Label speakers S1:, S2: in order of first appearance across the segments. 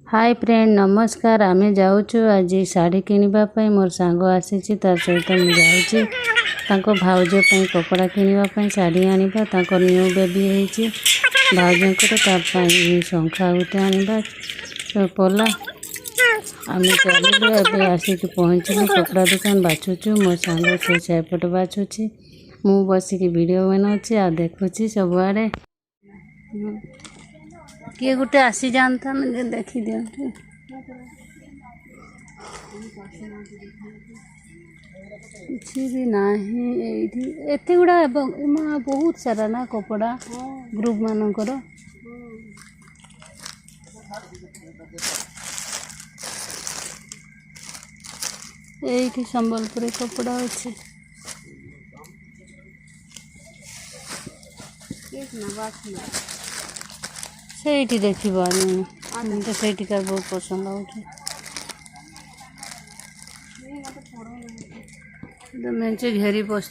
S1: Hi friend नमस्कार आम जाऊँ आज शाढ़ी किणवाई मोर सांग आसी सहित मुझे भाउज कपड़ा किणवाई शाढ़ी आनिबा न्यू बेबी होती भाउज शंखा गोटे आनिबा पला आम चलू ए आसिक पहुँचलु कपड़ा दुकान बाछुचु मो सांग से चायपट बाछुची मु बसिक वीडियो बनाऊँगी आ देखुची सबुआड़े किए गोटे आसी जाता मुझे देखी दिखती किसी भी ना एत गुड़ा बहुत सारा ना कपड़ा ग्रुप मानकर ये संबलपुर कपड़ा अच्छे से देखिए तो से बहुत पसंद मेचे घेरी बस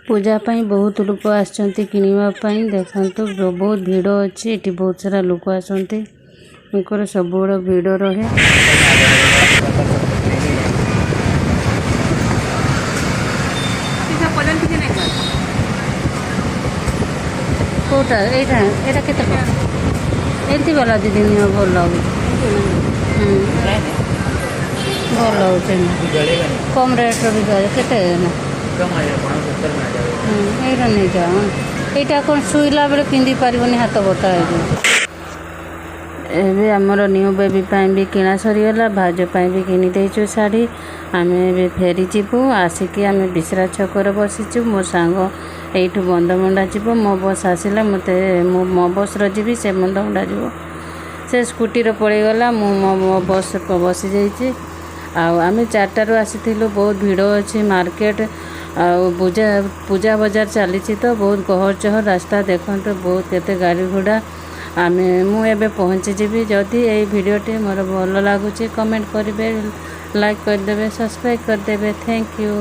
S1: पूजापाई बहुत लोक आसछन्ति किनिबापाई देखंतु बहुत भीड़ अच्छी ये बहुत सारा लोक आसछन्ति सब भीड़ रहे कोटा यहाँ के एमती वाला दीदी भल लगे भल लगे कम रेट्र भी के यहाँ नहीं जाओ यहाँ कौन शुला बेले पिंधि पारनी हाथ बता एबे आमर न्यू बेबी भी किना सरीगला भाज भी किनी देचु शाढ़ी आम ए फेरी जीवु आसिक आम बिसरा छकर बसीचु मो सांग यू बंधमुंडा जीव मो बस आसला मत मो बस जी से बंधमुंडा जीव से स्कूटी पड़ेगला मो बस बसी जाइए आम 4टारू आसीलु बहुत भीड़ अच्छी मार्केट पूजा बाजार चली तो बहुत गहर चहर रास्ता देखते बहुत केते गाड़ी घोड़ा आम मुझे पहुँची जीवी जदि ये भिडियोटी मोर भल लगुच कमेंट करेंगे लाइक करदे सब्सक्राइब करदे थैंक यू।